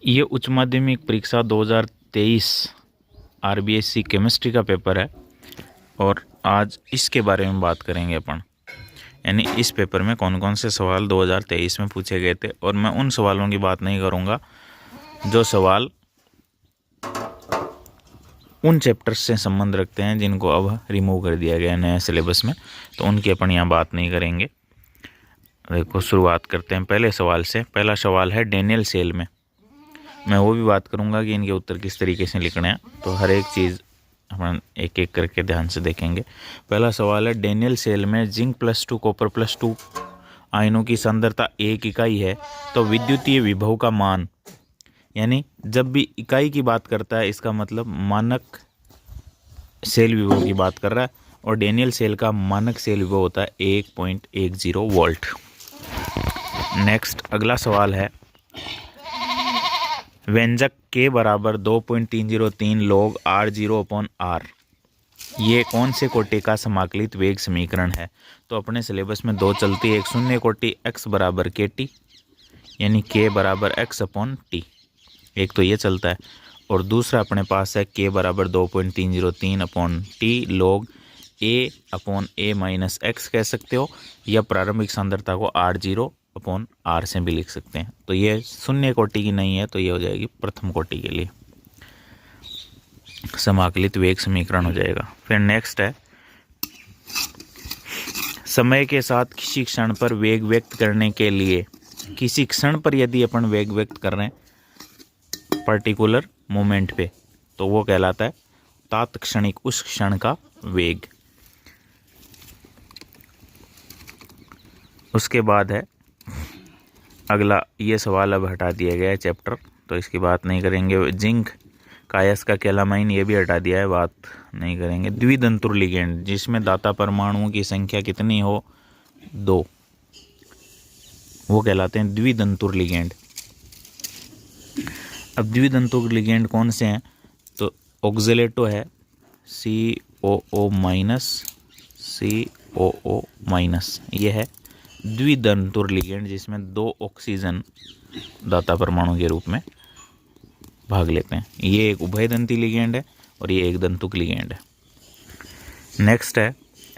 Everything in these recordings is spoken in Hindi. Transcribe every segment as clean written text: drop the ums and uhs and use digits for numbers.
ये उच्च माध्यमिक परीक्षा 2023 आरबीएससी केमिस्ट्री का पेपर है और आज इसके बारे में बात करेंगे अपन। यानी इस पेपर में कौन कौन से सवाल 2023 में पूछे गए थे। और मैं उन सवालों की बात नहीं करूँगा जो सवाल उन चैप्टर्स से संबंध रखते हैं जिनको अब रिमूव कर दिया गया है नए सिलेबस में, तो उनकी अपन यहाँ बात नहीं करेंगे। देखो शुरुआत करते हैं पहले सवाल से। पहला सवाल है डेनियल सेल में। मैं वो भी बात करूंगा कि इनके उत्तर किस तरीके से लिखने हैं, तो हर एक चीज़ हम एक एक करके ध्यान से देखेंगे। पहला सवाल है डेनियल सेल में जिंक +2 कॉपर +2 आयनों की सांद्रता 1 इकाई है तो विद्युतीय विभव का मान, यानी जब भी इकाई की बात करता है इसका मतलब मानक सेल विभव की बात कर रहा है, और डेनियल सेल का मानक सेल विभव होता है 1.10 वोल्ट। नेक्स्ट अगला सवाल है व्यंजक के बराबर 2.303 log r0/r ये कौन से कोटि का समाकलित वेग समीकरण है। तो अपने सिलेबस में दो चलती है, एक शून्य कोटि x बराबर kt यानी k बराबर x/t, एक तो ये चलता है, और दूसरा अपने पास है k बराबर 2.303/t log a/a-x कह सकते हो, या प्रारंभिक सांद्रता को r0/r से भी लिख सकते हैं। तो ये शून्य कोटि की नहीं है, तो ये हो जाएगी प्रथम कोटि के लिए समाकलित वेग समीकरण हो जाएगा। फिर नेक्स्ट है समय के साथ किसी क्षण पर वेग व्यक्त करने के लिए, किसी क्षण पर यदि अपन वेग व्यक्त कर रहे हैं पर्टिकुलर मोमेंट पे, तो वो कहलाता है तात्क्षणिक, उस क्षण का वेग। उसके बाद है अगला, ये सवाल अब हटा दिया गया है चैप्टर, तो इसकी बात नहीं करेंगे। जिंक कायस का कैलामाइन ये भी हटा दिया है, बात नहीं करेंगे। द्वितंतुर लिगेंड जिसमें दाता परमाणुओं की संख्या कितनी हो, 2, वो कहलाते हैं द्वितंतुर लिगेंड। अब द्वितंतुर लिगेंड कौन से हैं, तो ऑक्जेलेटो है COO- COO-, ये है द्वितंतुर लिगेंड जिसमें 2 ऑक्सीजन दाता परमाणु के रूप में भाग लेते हैं। ये एक उभयदंती लिगेंड है और ये एक दंतुक लिगेंड है। नेक्स्ट है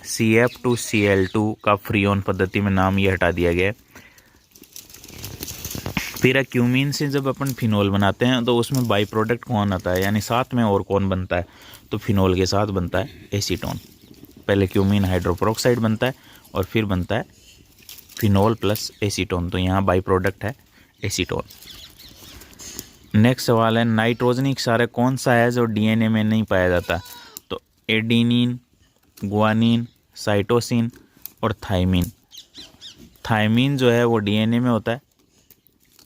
CF2Cl2 का फ्रीऑन पद्धति में नाम ये हटा दिया गया है। फिर क्यूमीन से जब अपन फिनोल बनाते हैं तो उसमें बाई प्रोडक्ट कौन आता है, यानी साथ में और कौन बनता है, तो फिनोल के साथ बनता है एसीटोन। पहले क्यूमीन हाइड्रोपेरोक्साइड बनता है और फिर बनता है फिनोल प्लस एसीटोन, तो यहाँ बाई प्रोडक्ट है एसीटोन। नेक्स्ट सवाल है नाइट्रोजनी क्षारक कौन सा है जो डीएनए में नहीं पाया जाता, तो एडेनिन, गुआनिन, साइटोसिन और थायमिन। थायमिन जो है वो डीएनए में होता है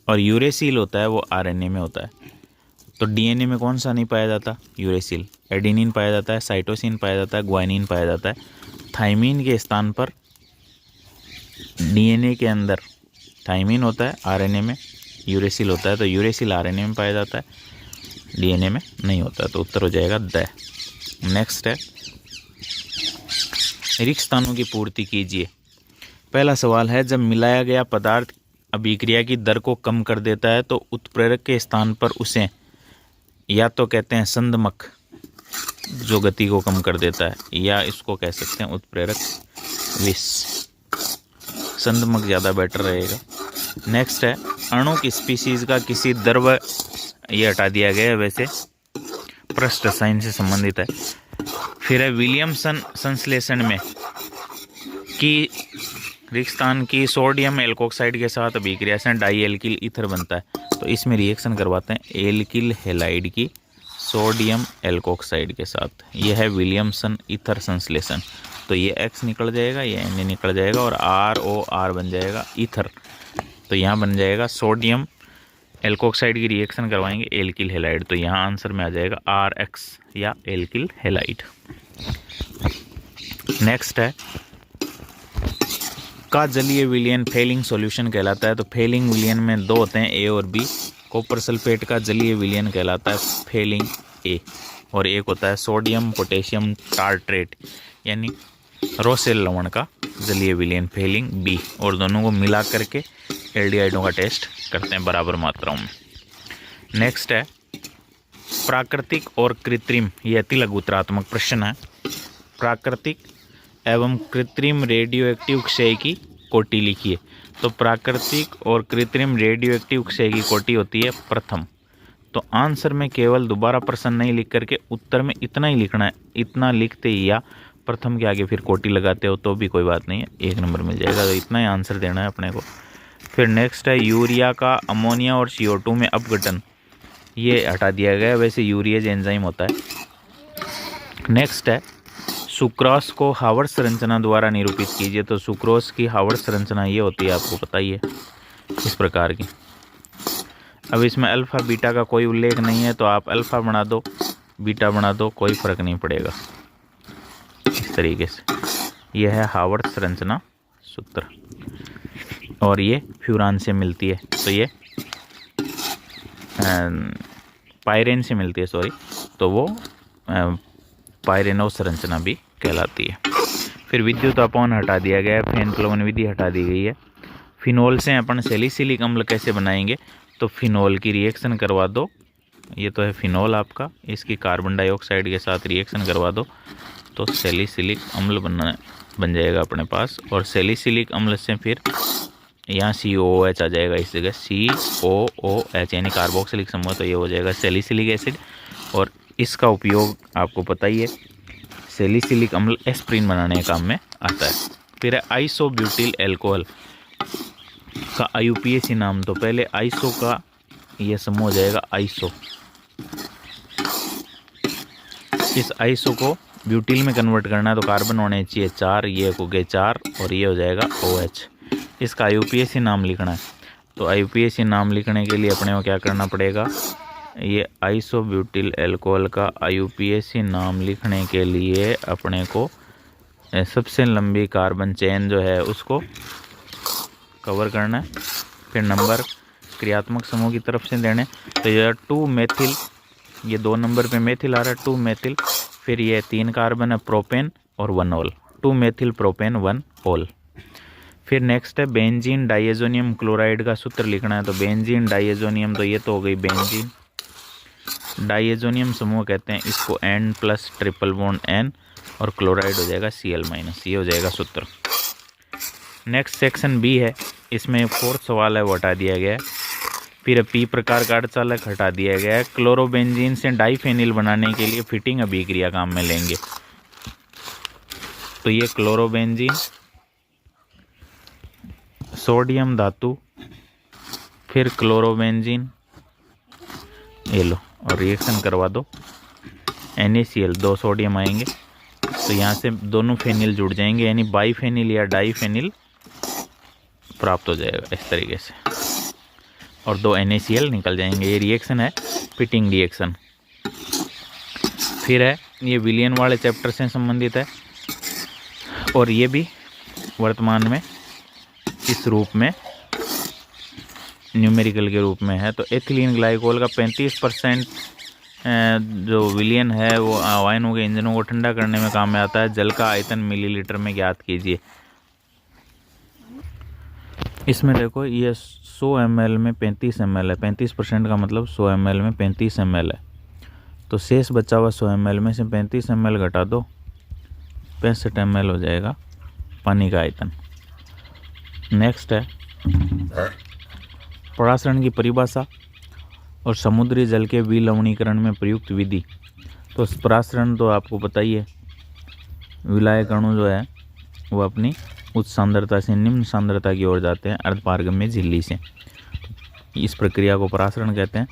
और यूरेसिल होता है वो आरएनए में होता है। तो डीएनए में कौन सा नहीं पाया जाता, यूरेसिल। एडेनिन पाया जाता है, साइटोसिन पाया जाता है, गुआनिन पाया जाता है। थायमिन के स्थान पर डीएनए के अंदर थायमिन होता है, आरएनए में यूरेसिल होता है, तो यूरेसिल आरएनए में पाया जाता है, डीएनए में नहीं होता, तो उत्तर हो जाएगा द। नेक्स्ट है रिक्त स्थानों की पूर्ति कीजिए। पहला सवाल है जब मिलाया गया पदार्थ अभिक्रिया की दर को कम कर देता है तो उत्प्रेरक के स्थान पर उसे या तो कहते हैं संदमक जो गति को कम कर देता है, या इसको कह सकते हैं उत्प्रेरक विष। संदमक ज़्यादा बेटर रहेगा। नेक्स्ट है अणु की स्पीसीज का किसी द्रव, ये हटा दिया गया है, वैसे पृष्ठ रसायन से संबंधित है। फिर है विलियमसन संश्लेषण में कि रिक्त स्थान की सोडियम एल्कोक्साइड के साथ अभिक्रिया से डाई एल्किल ईथर बनता है, तो इसमें रिएक्शन करवाते हैं एल्किल हेलाइड की सोडियम एल्कोक्साइड के साथ। यह है विलियमसन ईथर संश्लेषण। तो ये X निकल जाएगा, ये Na निकल जाएगा और ROR बन जाएगा ईथर। तो यहाँ बन जाएगा सोडियम एल्कोक्साइड की रिएक्शन करवाएंगे एल्किल हेलाइड, तो यहाँ आंसर में आ जाएगा RX या एल्किल हेलाइड। नेक्स्ट है का जलीय विलयन फेलिंग सॉल्यूशन कहलाता है, तो फेलिंग विलयन में 2 होते हैं A और B। कॉपर सल्फेट का जलीय विलयन कहलाता है फेलिंग A, और एक होता है सोडियम पोटेशियम टार्ट्रेट यानी रोसेल लवण का जलीय विलयन फेलिंग B, और दोनों को मिला करके एल्डिहाइडों का टेस्ट करते हैं बराबर मात्राओं में। नेक्स्ट है प्राकृतिक और कृत्रिम, ये अति लघुतरात्मक प्रश्न है। प्राकृतिक एवं कृत्रिम रेडियो एक्टिव क्षय की कोटि लिखिए। तो प्राकृतिक और कृत्रिम रेडियो एक्टिव क्षय की कोटि होती है प्रथम। तो आंसर में केवल दोबारा प्रश्न नहीं लिख करके उत्तर में इतना ही लिखना है, इतना लिखते ही या प्रथम के आगे फिर कोटि लगाते हो तो भी कोई बात नहीं है, 1 नंबर मिल जाएगा। तो इतना ही आंसर देना है अपने को। फिर नेक्स्ट है यूरिया का अमोनिया और CO2 में अपघटन, ये हटा दिया गया है, वैसे यूरिएज एंजाइम होता है। नेक्स्ट है सुक्रोज को हार्वर्ड संरचना द्वारा निरूपित कीजिए। तो सुक्रोज की हार्वर्ड संरचना ये होती है, आपको पता ही है, इस प्रकार की। अब इसमें अल्फ़ा बीटा का कोई उल्लेख नहीं है, तो आप अल्फ़ा बना दो बीटा बना दो, कोई फ़र्क नहीं पड़ेगा। इस तरीके से यह है हार्वर्ड संरचना सूत्र, और ये फ्यूरान से मिलती है। तो ये पायरेन से मिलती है, सॉरी, तो वो पायरेनो संरचना भी कहलाती है। फिर विद्युत अपवन हटा दिया गया है, फेन प्लवन विधि हटा दी गई है। फिनोल से अपन सैलिसिलिक अम्ल कैसे बनाएंगे? तो फिनोल की रिएक्शन करवा दो, ये तो है फिनोल आपका, इसकी कार्बन डाइऑक्साइड के साथ रिएक्शन करवा दो तो सैलिसिलिक अम्ल बन जाएगा अपने पास। और सैलिसिलिक अम्ल से फिर यहाँ COOH आ जाएगा, इस जगह COOH यानी कार्बोक्सिलिक समूह, तो ये हो जाएगा सैलिसिलिक एसिड। और इसका उपयोग आपको पता ही है, सैलिसिलिक अम्ल एस्प्रिन बनाने के काम में आता है। फिर है आइसोब्यूटिल एल्कोहल का IUPAC नाम। तो पहले आइसो का ये समूह हो जाएगा आइसो, इस आइसो को ब्यूटिल में कन्वर्ट करना है तो कार्बन होने चाहिए 4, ये हो गए 4 और ये हो जाएगा OH। इसका IUPAC नाम लिखना है। तो IUPAC नाम लिखने के लिए अपने को क्या करना पड़ेगा, ये आइसोब्यूटिल एल्कोहल का IUPAC नाम लिखने के लिए अपने को सबसे लंबी कार्बन चेन जो है उसको कवर करना है। फिर नंबर क्रियात्मक समूह की तरफ से देने, तो ये 2 मेथिल, ये 2 नंबर पे मेथिल आ रहा है, 2 मेथिल। फिर ये 3 कार्बन है प्रोपेन और 1 ओल, 2 मेथिल प्रोपेन 1 ओल। फिर नेक्स्ट है बेंजीन डाइएजोनियम क्लोराइड का सूत्र लिखना है। तो बेंजीन डाइएजोनियम, तो ये तो हो गई बेंजीन, डाइएजोनियम समूह कहते हैं इसको, N+ ट्रिपल बॉन्ड N और क्लोराइड हो जाएगा Cl-, ये हो जाएगा सूत्र। नेक्स्ट सेक्शन B है, इसमें 4th सवाल है वो हटा दिया गया है। फिर P प्रकार का अर्धचालक हटा दिया गया है। क्लोरोबेंजीन से डाइफेनिल बनाने के लिए फिटिंग अभिक्रिया काम में लेंगे। तो ये क्लोरोबेंजीन, सोडियम धातु, फिर क्लोरोबेंजीन, ये लो और रिएक्शन करवा दो, NaCl 2 सोडियम आएंगे, तो यहाँ से दोनों फेनिल जुड़ जाएंगे, यानी बाईफेनिल या डाइफेनिल प्राप्त हो जाएगा इस तरीके से, और 2 NaCl निकल जाएंगे। ये रिएक्शन है फिटिंग रिएक्शन। फिर है ये विलियन वाले चैप्टर से संबंधित है, और ये भी वर्तमान में इस रूप में न्यूमेरिकल के रूप में है। तो एथिलीन ग्लाइकोल का 35% जो विलियन है वो वाइनों के इंजनों को ठंडा करने में काम में आता है। जल का आयतन मिलीलीटर में ज्ञात कीजिए। इसमें देखो ये 100 ml में 35 ml है, 35% का मतलब 100 ml में 35 ml है, तो शेष बचा हुआ 100 ml में से 35 ml घटा दो, 65 ml हो जाएगा पानी का आयतन। नेक्स्ट है परासरण की परिभाषा और समुद्री जल के विलवणीकरण में प्रयुक्त विधि। तो परासरण तो आपको पता ही है, विलायक अणु जो है वो अपनी उच्च सांद्रता से निम्न सांद्रता की ओर जाते हैं अर्धपारगम्य झिल्ली से, इस प्रक्रिया को परासरण कहते हैं।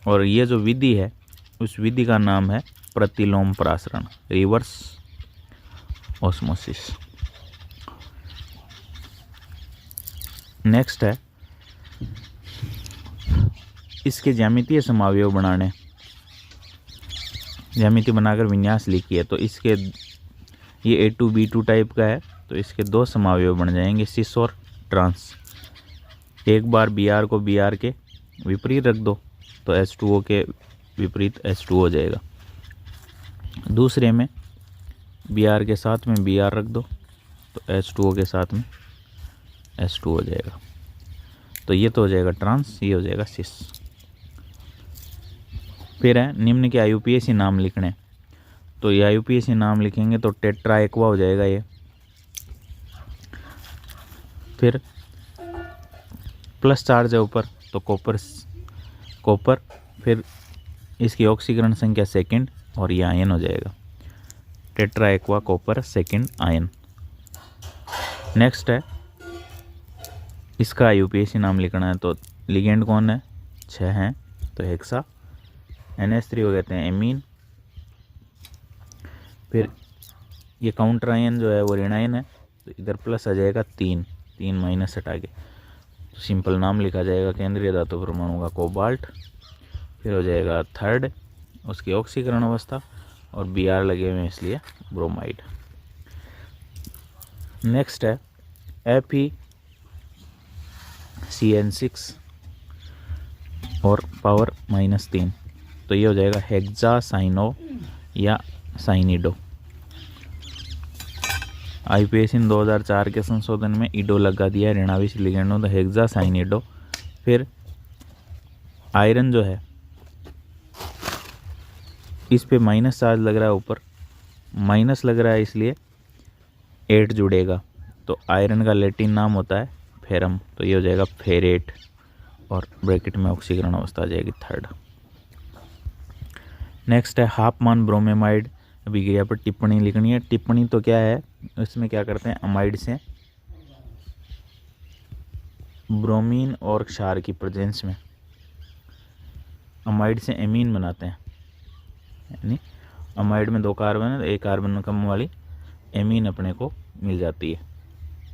और ये जो विधि है उस विधि का नाम है प्रतिलोम परासरण, रिवर्स ऑस्मोसिस। नेक्स्ट है इसके ज्यामितीय समावयव बनाने, ज्यामिति बनाकर विन्यास लिखिए। तो इसके ये A2B2 टाइप का है, तो इसके 2 समावयव बन जाएंगे, सिस और ट्रांस। एक बार Br को Br के विपरीत रख दो तो H2O के विपरीत H2O हो जाएगा। दूसरे में Br के साथ में Br रख दो तो H2O के साथ में H2O हो जाएगा। तो ये तो हो जाएगा ट्रांस, ये हो जाएगा सिस। फिर है निम्न के IUPAC नाम लिखने। तो ये IUPAC नाम लिखेंगे तो टेट्रा एक्वा हो जाएगा ये। फिर प्लस चार्ज है ऊपर तो कॉपर, फिर इसकी ऑक्सीकरण संख्या सेकंड और ये आयन हो जाएगा tetra aqua copper second ion. Next है इसका IUPAC नाम लिखना है। तो लिगेंड कौन है, 6 हैं तो हेक्सा, NH3 हो कहते हैं एमीन। फिर ये काउंटर आयन जो है वो ऋण आयन है तो इधर प्लस आ जाएगा 3 माइनस हटा के तो सिंपल नाम लिखा जाएगा केंद्रीय धातु परमाणु का कोबाल्ट। फिर हो जाएगा थर्ड उसकी ऑक्सीकरण अवस्था और Br लगे हुए हैं इसलिए ब्रोमाइड। नेक्स्ट है FeCN6 और पावर -3 तो ये हो जाएगा हेक्सासाइनो या साइनिडो। IUPAC 2004 के संशोधन में ईडो लगा दिया है ऋणावेश लिगेंडों तो हेक्सासाइनिडो। फिर आयरन जो है इस पे माइनस चार्ज लग रहा है, ऊपर माइनस लग रहा है इसलिए 8 जुड़ेगा तो आयरन का लैटिन नाम होता है फेरम तो ये हो जाएगा फेरेट और ब्रैकेट में ऑक्सीकरण अवस्था आ जाएगी थर्ड। नेक्स्ट है हाफमान ब्रोमेमाइड अभिक्रिया पर टिप्पणी लिखनी है। टिप्पणी तो क्या है, इसमें क्या करते हैं अमाइड से ब्रोमीन और क्षार की प्रेजेंस में अमाइड से एमीन बनाते हैं, यानी अमाइड में 2 कार्बन है तो 1 कार्बन कम वाली एमीन अपने को मिल जाती है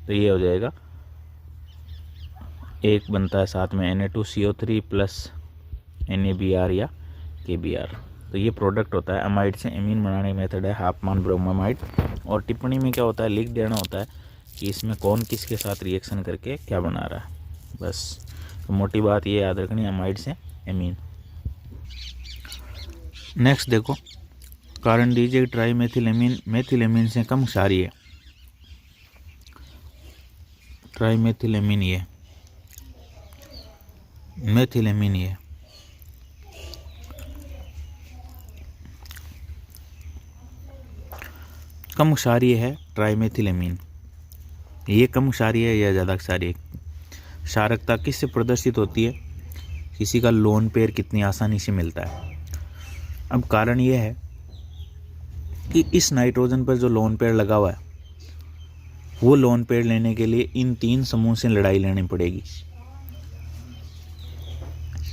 तो ये हो जाएगा एक बनता है साथ में Na2CO3 प्लस NaBr या KBr तो ये प्रोडक्ट होता है अमाइड से एमीन बनाने का मेथड है हाफमान ब्रोमाइड। और टिप्पणी में क्या होता है, लिख देना होता है कि इसमें कौन किसके साथ रिएक्शन करके क्या बना रहा है, बस। तो मोटी बात ये याद रखनी अमाइड से एमीन। नेक्स्ट देखो कारण दीजिए ट्राई मेथिलेमीन से कम क्षारीय है। ट्राई मेथिलेमीन ये मेथिलेमीन ये कम क्षारीय है। ट्राइमेथिलेमीन ये कम क्षारीय है या ज़्यादा क्षारीय। क्षारकता किससे प्रदर्शित होती है, किसी का लोन पेयर कितनी आसानी से मिलता है। अब कारण ये है कि इस नाइट्रोजन पर जो लोन पेयर लगा हुआ है वो लोन पेयर लेने के लिए इन 3 समूह से लड़ाई लेनी पड़ेगी।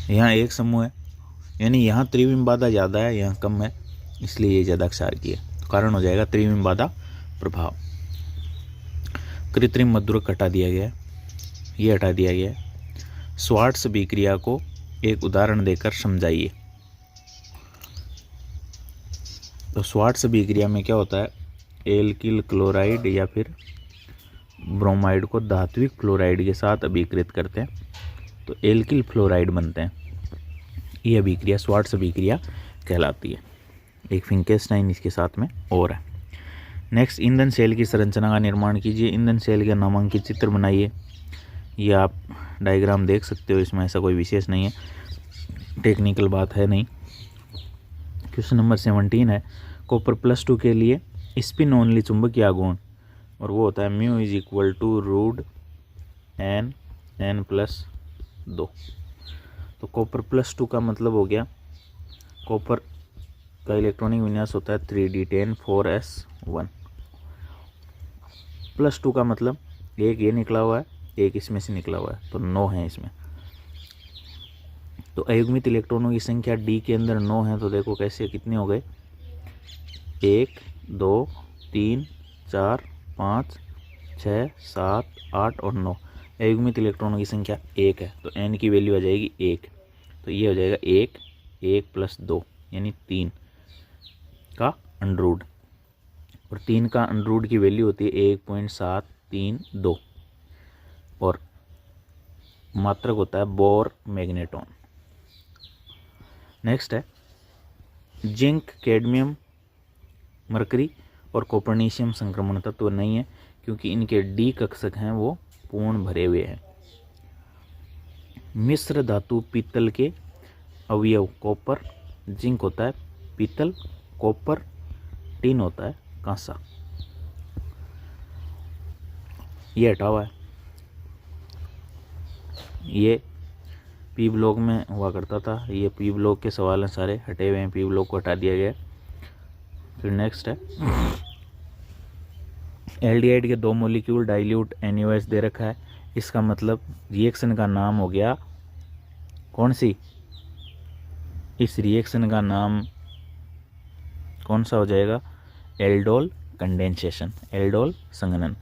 यहाँ एक समूह है यानी यहाँ त्रिविम बाधा ज़्यादा है, यहाँ कम है, इसलिए ये ज़्यादा क्षार की है। तो कारण हो जाएगा त्रिविम बाधा प्रभाव। कृत्रिम मध्यवर्क हटा दिया गया है, ये हटा दिया गया है। स्वार्ट्स अभिक्रिया को एक उदाहरण देकर समझाइए। तो स्वार्ट्स अभिक्रिया में क्या होता है, एल्किल क्लोराइड या फिर ब्रोमाइड को धात्विक फ्लोराइड के साथ अभिकृत करते हैं तो एल्किल फ्लोराइड बनते हैं। ये अभिक्रिया स्वार्ट्स अभिक्रिया कहलाती है। एक फिंकेस्टाइन इसके साथ में और है। नेक्स्ट ईंधन सेल की संरचना का निर्माण कीजिए। ईंधन सेल के नामांकित चित्र बनाइए। ये आप डायग्राम देख सकते हो, इसमें ऐसा कोई विशेष नहीं है, टेक्निकल बात है नहीं। क्वेश्चन नंबर 17 है कॉपर +2 के लिए स्पिन ओनली चुंबकीय आघूर्ण और वो होता है μ = n+2। तो कॉपर +2 का मतलब हो गया, कॉपर का इलेक्ट्रॉनिक विन्यास होता है 3d10 4s1। +2 का मतलब एक ये निकला हुआ है, एक इसमें से निकला हुआ है, तो 9 है इसमें। तो अयुग्मित इलेक्ट्रॉनों की संख्या d के अंदर 9 है। तो देखो कैसे कितने हो गए, 1 2 3 4 5 6 7 8 और 9। अयुग्मित इलेक्ट्रॉनों की संख्या 1 है तो n की वैल्यू आ जाएगी 1। तो ये हो जाएगा 1 + 2 यानी 3 का अंडररूट, और 3 का अंडररूट की वैल्यू होती है 1.732 और मात्रक होता है बोर मैग्नेटॉन। नेक्स्ट है जिंक कैडमियम मरकरी और कोपर्निशियम संक्रमण तत्व नहीं है क्योंकि इनके डी कक्षक हैं वो पूर्ण भरे हुए हैं। मिश्र धातु पीतल के अवयव कॉपर जिंक होता है पीतल, कॉपर, टिन होता है कांसा। ये हटा हुआ है, ये पी ब्लॉक में हुआ करता था। ये पी ब्लॉक के सवाल हैं, सारे हटे हुए हैं, पी ब्लॉक को हटा दिया गया। फिर नेक्स्ट है एल्डिहाइड के 2 मॉलिक्यूल डाइल्यूट NaOH दे रखा है। इसका मतलब रिएक्शन का नाम हो गया कौन सी, इस रिएक्शन का नाम कौन सा हो जाएगा, एल्डोल कंडेंसेशन, एल्डोल संघनन।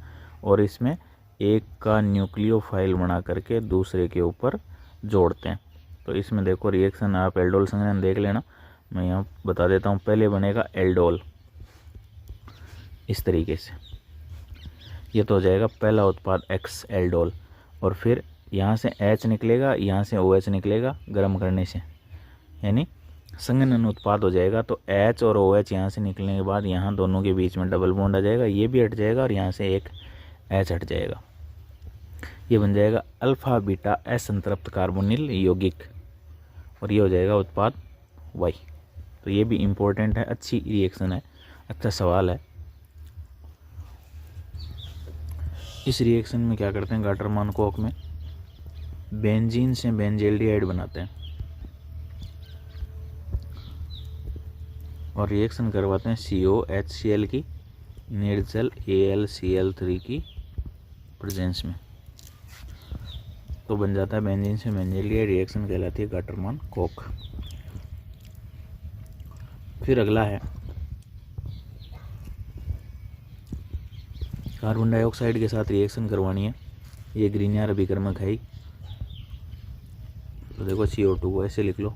और इसमें एक का न्यूक्लियोफाइल बना करके दूसरे के ऊपर जोड़ते हैं। तो इसमें देखो रिएक्शन आप एल्डोल संघनन देख लेना, मैं यहाँ बता देता हूँ। पहले बनेगा एल्डोल इस तरीके से, ये तो हो जाएगा पहला उत्पाद X एल्डोल। और फिर यहाँ से H निकलेगा, यहाँ से OH निकलेगा गर्म करने से, यानी संघनन उत्पाद हो जाएगा। तो H और OH यहाँ से निकलने के बाद यहाँ दोनों के बीच में डबल बॉन्ड आ जाएगा, ये भी हट जाएगा और यहाँ से एक H हट जाएगा। ये बन जाएगा अल्फा बीटा असंतृप्त कार्बोनिल यौगिक, और ये हो जाएगा उत्पाद Y। तो ये भी इम्पोर्टेंट है, अच्छी रिएक्शन है, अच्छा सवाल है। इस रिएक्शन में क्या करते हैं, गाटरमान कोक में बेंजीन से बेंजेल्डिहाइड बनाते हैं और रिएक्शन करवाते हैं COHCl की निर्जल AlCl3 की प्रेजेंस में, तो बन जाता है बेंजीन से बेंजेल्डिहाइड। रिएक्शन कहलाती है गाटरमान कोक। फिर अगला है कार्बन डाइऑक्साइड के साथ रिएक्शन करवानी है, ये ग्रीनियर अभिकर्मक है। तो देखो CO2 को ऐसे लिख लो,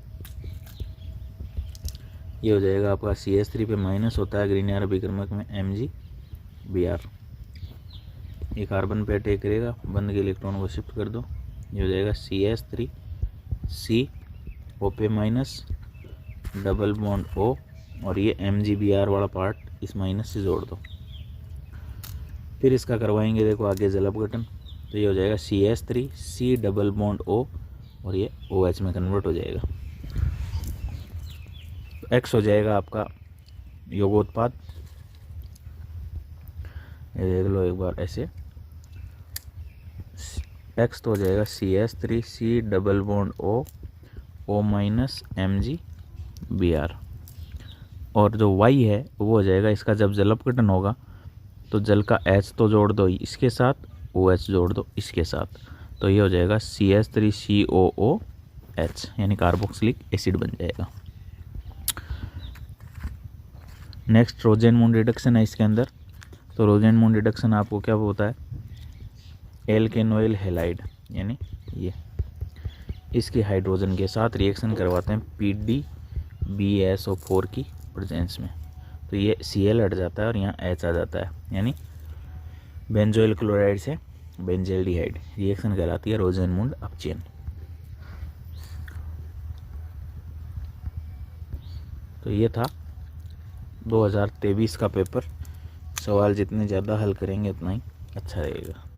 ये हो जाएगा आपका CH3 पे माइनस होता है ग्रीनियर अभिकर्मक में MgBr। ये कार्बन पे अटैक करेगा, बंद के इलेक्ट्रॉन को शिफ्ट कर दो, ये हो जाएगा CH3 C O पे माइनस डबल बॉन्ड O, और ये MgBr वाला पार्ट इस माइनस से जोड़ दो। फिर इसका करवाएंगे देखो आगे जल अपघटन, तो ये हो जाएगा CH3 C double bond O, और ये OH में कन्वर्ट हो जाएगा। तो X हो जाएगा आपका योगोत्पाद, ये देख लो एक बार ऐसे, X तो हो जाएगा CH3 C double bond O O minus MgBr, और जो Y है वो हो जाएगा इसका जब जल अपघटन होगा तो जल का H तो जोड़ दो इसके साथ, OH जोड़ दो इसके साथ, तो ये हो जाएगा CH3COOH, यानी कार्बोक्सिलिक एसिड बन जाएगा। नेक्स्ट रोजेनमून रिडक्शन है इसके अंदर। तो रोजेनमून रिडक्शन आपको क्या होता है, एल्केनोइल हैलाइड, यानी ये इसके हाइड्रोजन के साथ रिएक्शन करवाते हैं PdBSO4 की प्रेजेंस में, तो ये Cl हट जाता है और यहाँ H आ जाता है, यानी बेंजोइल क्लोराइड से बेंजेल्डिहाइड। रिएक्शन कहलाती है रोजेनमून अपचयन। तो ये था 2023 का पेपर। सवाल जितने ज़्यादा हल करेंगे उतना ही अच्छा रहेगा।